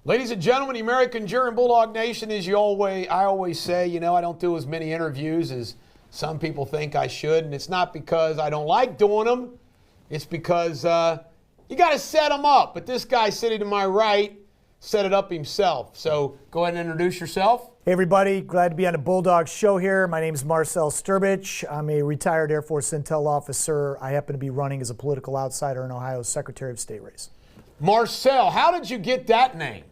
Ladies and gentlemen, the American German Bulldog Nation, I always say, I don't do as many interviews as some people think I should, and it's not because I don't like doing them. It's because you got to set them up. But this guy sitting to my right set it up himself. So go ahead and introduce yourself. Hey everybody, glad to be on the Bulldog Show here. My name is Marcell Strbich. I'm a retired Air Force Intel officer. I happen to be running as a political outsider in Ohio's Secretary of State race. Marcell, how did you get that name?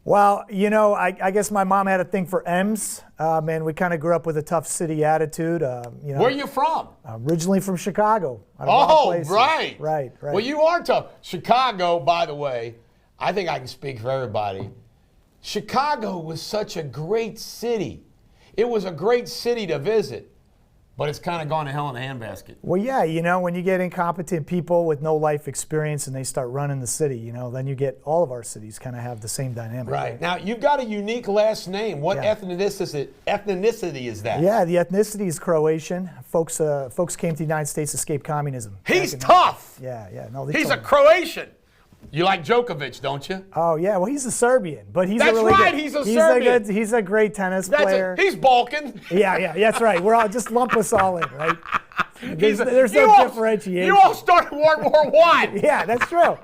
Well, I guess my mom had a thing for M's, and we kind of grew up with a tough city attitude. Where are you from? Originally from Chicago. Out of all places. Right. Right. Well, you are tough. Chicago, by the way, I think I can speak for everybody. Chicago was such a great city. It was a great city to visit, but it's kind of gone to hell in a handbasket. Well, yeah, when you get incompetent people with no life experience and they start running the city, then you get all of our cities kind of have the same dynamic. Right. Now, you've got a unique last name. What ethnicity is that? Yeah, the ethnicity is Croatian. Folks came to the United States to escape communism. He's tough. Yeah. No, he's a Croatian. You like Djokovic, don't you? Oh, yeah. Well, he's a Serbian, but he's That's a really right. good, He's a Serbian. He's a great tennis player. He's Balkan. Yeah. That's right. We're all just lump us all in, right? There's no differentiation. You all started World War I. Yeah, that's true.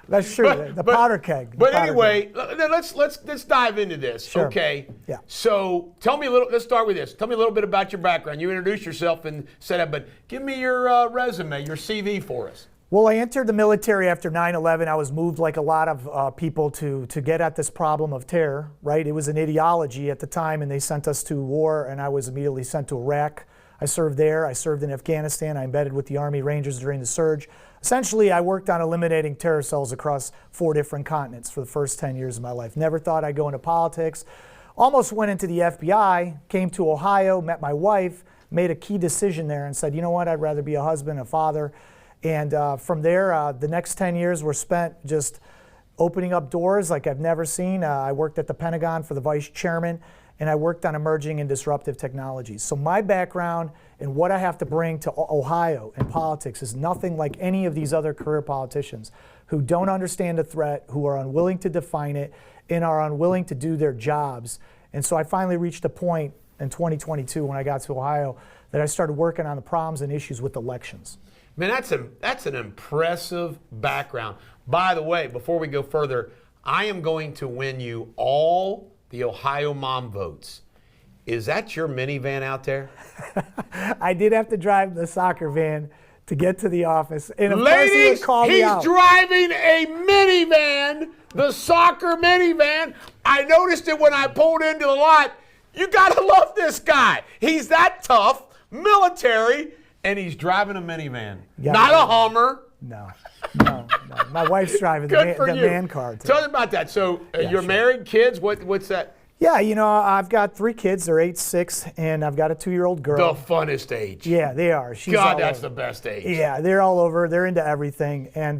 That's true. The powder keg. But anyway, let's dive into this. Sure. Okay. Yeah. So tell me a little. Let's start with this. Tell me a little bit about your background. You introduced yourself and said that, but give me your resume, your CV for us. Well, I entered the military after 9/11. I was moved like a lot of people to get at this problem of terror, right? It was an ideology at the time, and they sent us to war, and I was immediately sent to Iraq. I served there. I served in Afghanistan. I embedded with the Army Rangers during the surge. Essentially, I worked on eliminating terror cells across 4 different continents for the first 10 years of my life. Never thought I'd go into politics. Almost went into the FBI, came to Ohio, met my wife, made a key decision there and said, you know what, I'd rather be a husband, a father. And from there, the next 10 years were spent just opening up doors like I've never seen. I worked at the Pentagon for the vice chairman, and I worked on emerging and disruptive technologies. So my background and what I have to bring to Ohio and politics is nothing like any of these other career politicians who don't understand the threat, who are unwilling to define it, and are unwilling to do their jobs. And so I finally reached a point in 2022 when I got to Ohio that I started working on the problems and issues with elections. Man, that's an impressive background. By the way, before we go further, I am going to win you all the Ohio mom votes. Is that your minivan out there? I did have to drive the soccer van to get to the office. And of Ladies, course he's driving a minivan, the soccer minivan. I noticed it when I pulled into the lot. You gotta love this guy. He's that tough, military, and he's driving a minivan, not a Hummer. No. My wife's driving the man car. Tell me about that. So you're sure. Married, kids? What's that? Yeah, I've got 3 kids. They're 8, 6, and I've got a 2-year-old girl. The funnest age. Yeah, they are. God, that's the best age. Yeah, they're all over. They're into everything, and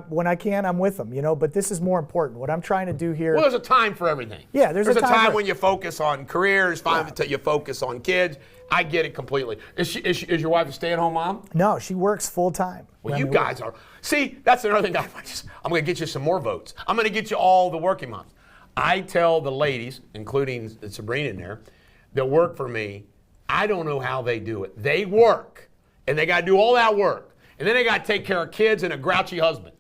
when I can, I'm with them. But this is more important. What I'm trying to do here. Well, there's a time for everything. Yeah, there's a time when you focus on careers. Until you focus on kids. I get it completely. Is your wife a stay-at-home mom? No, she works full time. Well, you guys are. See, that's another thing. I'm going to get you some more votes. I'm going to get you all the working moms. I tell the ladies, including Sabrina in there, that work for me, I don't know how they do it. They work, and they got to do all that work. And then they got to take care of kids and a grouchy husband.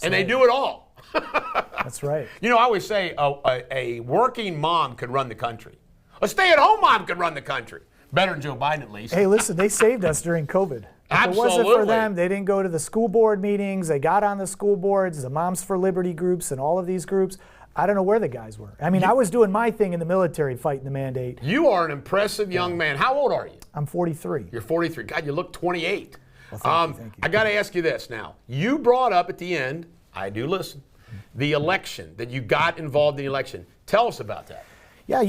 They do it all. That's right. I always say a working mom could run the country. A stay-at-home mom could run the country. Better than Joe Biden, at least. Hey, listen, they saved us during COVID. If it wasn't for them, they didn't go to the school board meetings. They got on the school boards, the Moms for Liberty groups, and all of these groups. I don't know where the guys were. I mean, I was doing my thing in the military fighting the mandate. You are an impressive young man. How old are you? I'm 43. You're 43. God, you look 28. Well, thank you. I got to ask you this now. You brought up at the end, I do listen, the election, that you got involved in the election. Tell us about that. Yeah,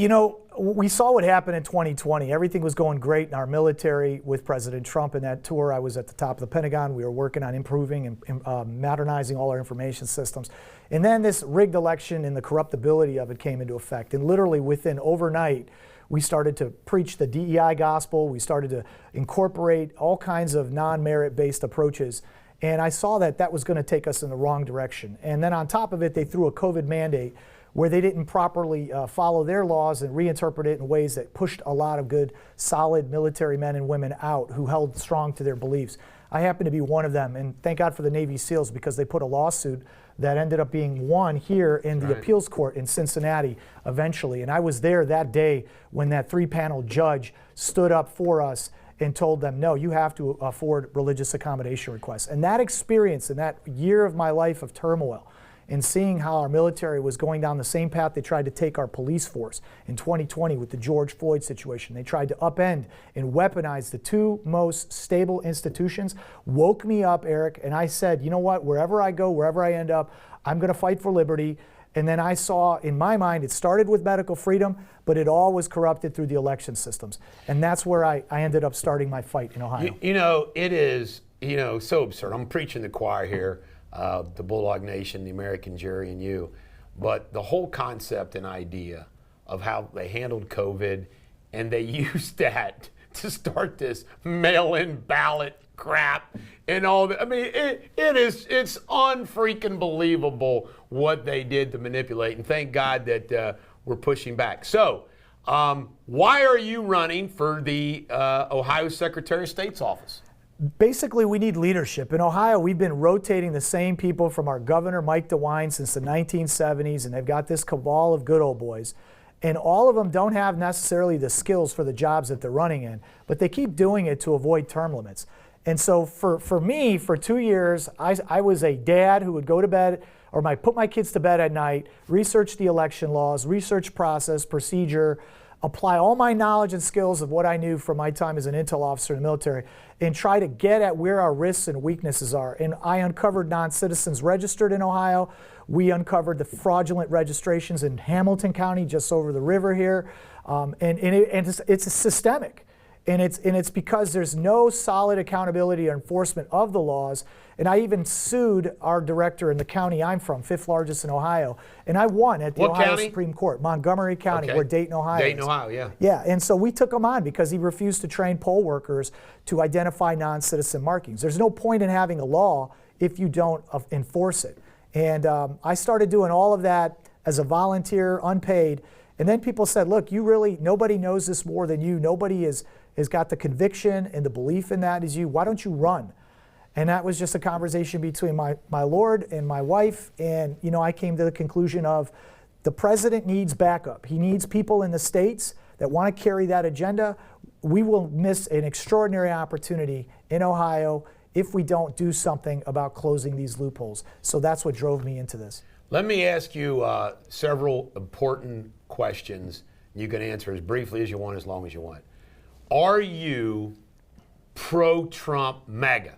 we saw what happened in 2020. Everything was going great in our military with President Trump in that tour. I was at the top of the Pentagon. We were working on improving and modernizing all our information systems. And then this rigged election and the corruptibility of it came into effect. And literally within overnight, we started to preach the DEI gospel. We started to incorporate all kinds of non-merit-based approaches. And I saw that was going to take us in the wrong direction. And then on top of it, they threw a COVID mandate, where they didn't properly follow their laws and reinterpret it in ways that pushed a lot of good, solid military men and women out who held strong to their beliefs. I happen to be one of them, and thank God for the Navy SEALs, because they put a lawsuit that ended up being won here in the appeals court in Cincinnati eventually. And I was there that day when that 3-panel judge stood up for us and told them, no, you have to afford religious accommodation requests. And that experience and that year of my life of turmoil, and seeing how our military was going down the same path they tried to take our police force in 2020 with the George Floyd situation. They tried to upend and weaponize the two most stable institutions, woke me up, Eric, and I said, you know what, wherever I go, wherever I end up, I'm going to fight for liberty. And then I saw, in my mind, it started with medical freedom, but it all was corrupted through the election systems. And that's where I ended up starting my fight in Ohio. You know, it is, so absurd. I'm preaching the choir here. The Bulldog Nation, the American jury, and you. But the whole concept and idea of how they handled COVID, and they used that to start this mail-in ballot crap and all that. I mean, it's unfreaking believable what they did to manipulate, and thank God that we're pushing back. So, why are you running for the Ohio Secretary of State's office? Basically, we need leadership. In Ohio, we've been rotating the same people from our governor, Mike DeWine, since the 1970s, and they've got this cabal of good old boys. And all of them don't have necessarily the skills for the jobs that they're running in, but they keep doing it to avoid term limits. And so for me, for 2 years, I was a dad who would go to bed, or put my kids to bed at night, research the election laws, research process, procedure, apply all my knowledge and skills of what I knew from my time as an intel officer in the military, and try to get at where our risks and weaknesses are. And I uncovered non-citizens registered in Ohio. We uncovered the fraudulent registrations in Hamilton County, just over the river here. And it's systemic. And it's because there's no solid accountability or enforcement of the laws. And I even sued our director in the county I'm from, 5th largest in Ohio, and I won at the Ohio Supreme Court, Montgomery County, where Dayton, Ohio Dayton, is. Ohio, yeah. Yeah, and so we took him on because he refused to train poll workers to identify non-citizen markings. There's no point in having a law if you don't enforce it. And I started doing all of that as a volunteer, unpaid, and then people said, look, nobody knows this more than you. Nobody has got the conviction and the belief in that as you. Why don't you run? And that was just a conversation between my Lord and my wife. And, I came to the conclusion of the president needs backup. He needs people in the states that want to carry that agenda. We will miss an extraordinary opportunity in Ohio if we don't do something about closing these loopholes. So that's what drove me into this. Let me ask you several important questions. You can answer as briefly as you want, as long as you want. Are you pro-Trump MAGA?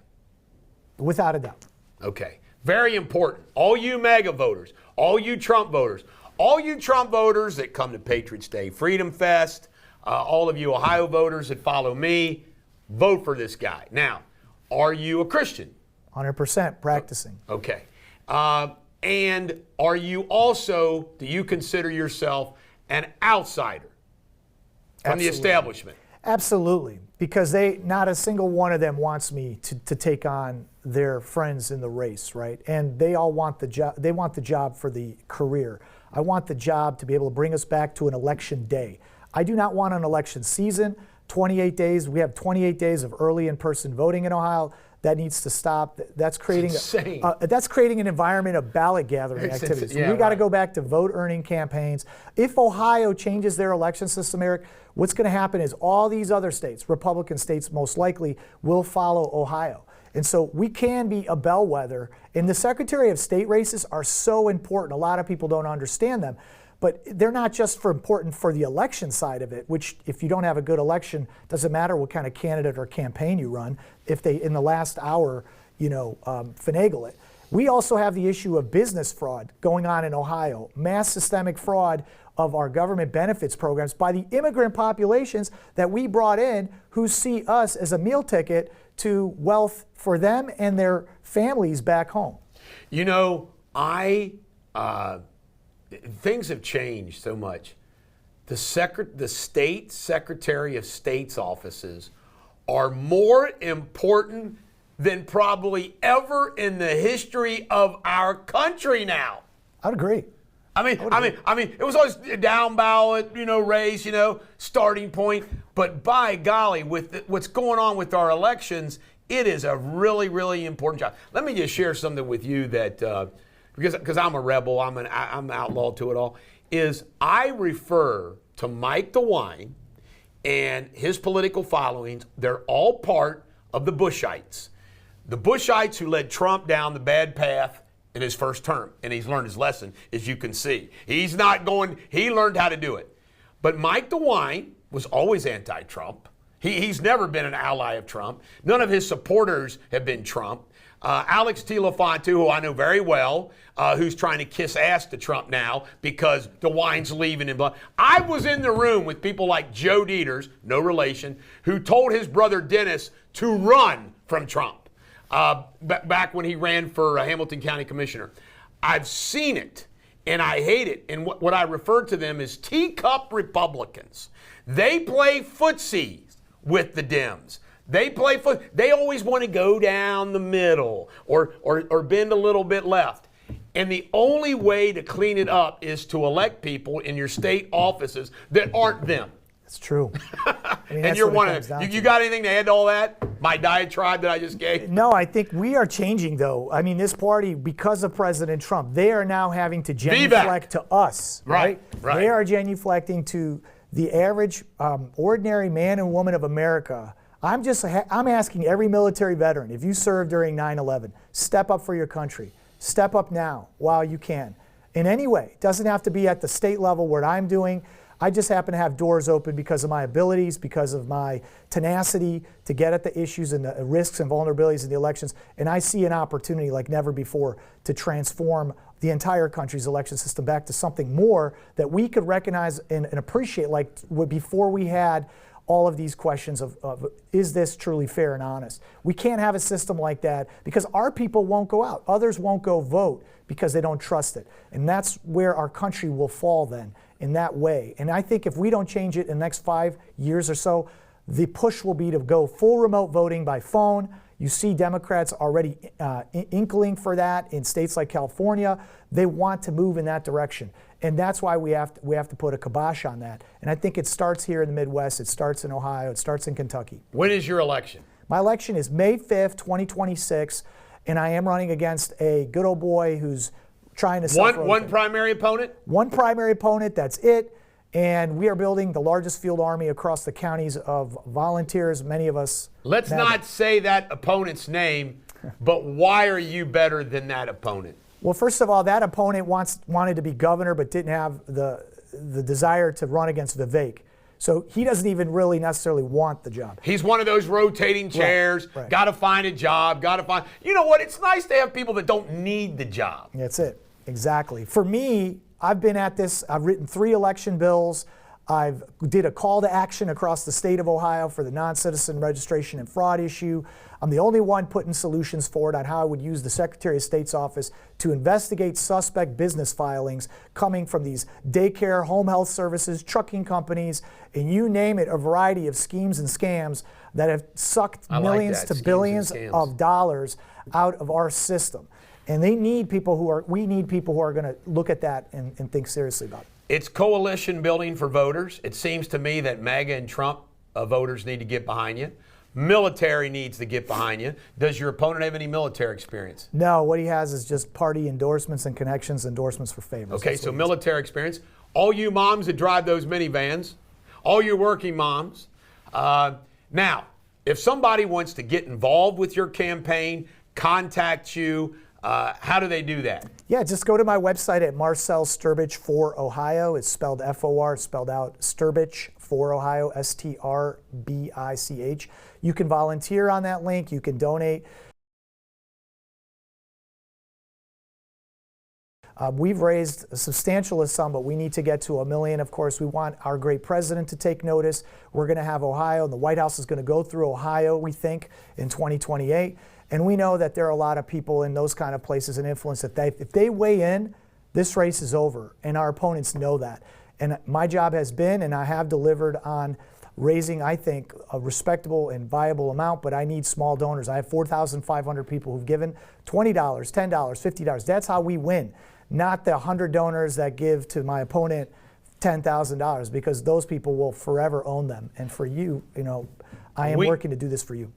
Without a doubt. Okay. Very important. All you MAGA voters, all you Trump voters that come to Patriots Day Freedom Fest, all of you Ohio voters that follow me, vote for this guy. Now, are you a Christian? 100% practicing. Okay. And are you also, do you consider yourself an outsider from the establishment? Absolutely, because not a single one of them wants me to take on their friends in the race, right? And they all want the job. They want the job for the career. I want the job to be able to bring us back to an election day. I do not want an election season. 28 days. We have 28 days of early in-person voting in Ohio. That needs to stop. That's creating an environment of ballot gathering activities. We got to go back to vote earning campaigns. If Ohio changes their election system, Eric, what's going to happen is all these other states, Republican states most likely, will follow Ohio. And so we can be a bellwether. And the Secretary of State races are so important. A lot of people don't understand them. But they're not just important for the election side of it, which if you don't have a good election, doesn't matter what kind of candidate or campaign you run, if they, in the last hour, finagle it. We also have the issue of business fraud going on in Ohio, mass systemic fraud of our government benefits programs by the immigrant populations that we brought in who see us as a meal ticket to wealth for them and their families back home. Things have changed so much. The state Secretary of State's offices are more important than probably ever in the history of our country now. I'd agree. I mean, it was always a down ballot, race, starting point. But by golly, with what's going on with our elections, it is a really, really important job. Let me just share something with you that, because I'm a rebel, I'm outlawed to it all, is I refer to Mike DeWine and his political followings. They're all part of the Bushites. The Bushites who led Trump down the bad path in his first term, and he's learned his lesson, as you can see. He learned how to do it. But Mike DeWine was always anti-Trump. He's never been an ally of Trump. None of his supporters have been Trump. Alex Telafonte, who I know very well, who's trying to kiss ass to Trump now because DeWine's leaving him. I was in the room with people like Joe Deters, no relation, who told his brother Dennis to run from Trump back when he ran for Hamilton County Commissioner. I've seen it, and I hate it. And what I refer to them as teacup Republicans. They play footsies with the Dems. They always want to go down the middle or bend a little bit left. And the only way to clean it up is to elect people in your state offices that aren't them. It's true. And you're one of them. You got anything to add to all that? My diatribe that I just gave? No, I think we are changing, though. I mean, this party, because of President Trump, they are now having to genuflect to us. Right. They are genuflecting to the average, ordinary man and woman of America. I'm asking every military veteran, if you served during 9/11, step up for your country. Step up now while you can. In any way, it doesn't have to be at the state level what I'm doing. I just happen to have doors open because of my abilities, because of my tenacity to get at the issues and the risks and vulnerabilities in the elections. And I see an opportunity like never before to transform the entire country's election system back to something more that we could recognize and appreciate, like before we had all of these questions of is this truly fair and honest? We can't have a system like that because our people won't go out. Others won't go vote because they don't trust it. And that's where our country will fall then, in that way. And I think if we don't change it in the next 5 years or so, the push will be to go full remote voting by phone. You see Democrats already inkling for that in states like California. They want to move in that direction. And that's why we have to put a kibosh on that. And I think it starts here in the Midwest. It starts in Ohio. It starts in Kentucky. When is your election? My election is May 5th, 2026. And I am running against a good old boy who's trying to one primary opponent? One primary opponent, that's it. And we are building the largest field army across the counties of volunteers, many of us. Let's not say that opponent's name, but why are you better than that opponent? Well, first of all, that opponent wanted to be governor but didn't have the desire to run against Vivek. So he doesn't even really necessarily want the job. He's one of those rotating chairs, right. Got to find a job, You know what? It's nice to have people that don't need the job. That's it. Exactly. For me, I've been at this. I've written 3 election bills. I've did a call to action across the state of Ohio for the non-citizen registration and fraud issue. I'm the only one putting solutions forward on how I would use the Secretary of State's office to investigate suspect business filings coming from these daycare, home health services, trucking companies, and you name it, a variety of schemes and scams that have sucked millions to billions of dollars out of our system. And we need people who are going to look at that and think seriously about it. It's coalition building for voters. It seems to me that MAGA and Trump voters need to get behind you. Military needs to get behind you. Does your opponent have any military experience? No, what he has is just party endorsements and connections, endorsements for favors. Okay, so military experience. All you moms that drive those minivans, all you working moms. Now, if somebody wants to get involved with your campaign, contact you, how do they do that? Yeah, just go to my website at Marcell Strbich for Ohio. It's spelled F-O-R, spelled out Strbich for Ohio, S-T-R-B-I-C-H. You can volunteer on that link. You can donate. We've raised a substantial sum, but we need to get to $1 million. Of course, we want our great president to take notice. We're going to have Ohio, and the White House is going to go through Ohio, we think, in 2028. And we know that there are a lot of people in those kind of places and influence that if they weigh in, this race is over. And our opponents know that. And my job has been, and I have delivered on raising, I think, a respectable and viable amount, but I need small donors. I have 4,500 people who've given $20, $10, $50. That's how we win. not the 100 donors that give to my opponent $10,000, because those people will forever own them. And for you, I am working to do this for you.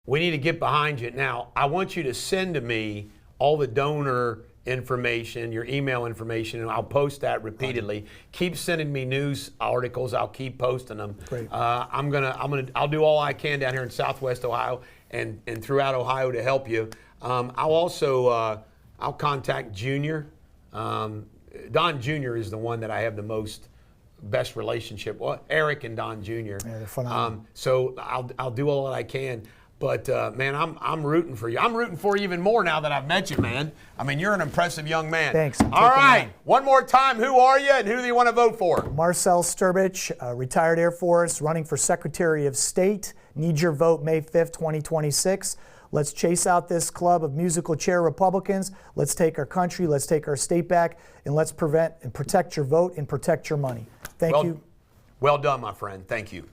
We need to get behind you. Now, I want you to send to me all the donor information, your email information, and I'll post that repeatedly. Keep sending me news articles. I'll keep posting them. Great. I'll do all I can down here in Southwest Ohio and throughout Ohio to help you. I'll also I'll contact Junior. Don Jr. is the one that I have the best relationship. Well, Eric and Don Jr. Yeah, they're phenomenal. So I'll do all that I can. But man, I'm rooting for you. I'm rooting for you even more now that I've met you, man. I mean, you're an impressive young man. Thanks. All right, one more time. Who are you, and who do you want to vote for? Marcell Strbich, retired Air Force, running for Secretary of State. Need your vote May 5th, 2026. Let's chase out this club of musical chair Republicans. Let's take our country, let's take our state back, and let's prevent and protect your vote and protect your money. Thank you. Well done, my friend. Thank you.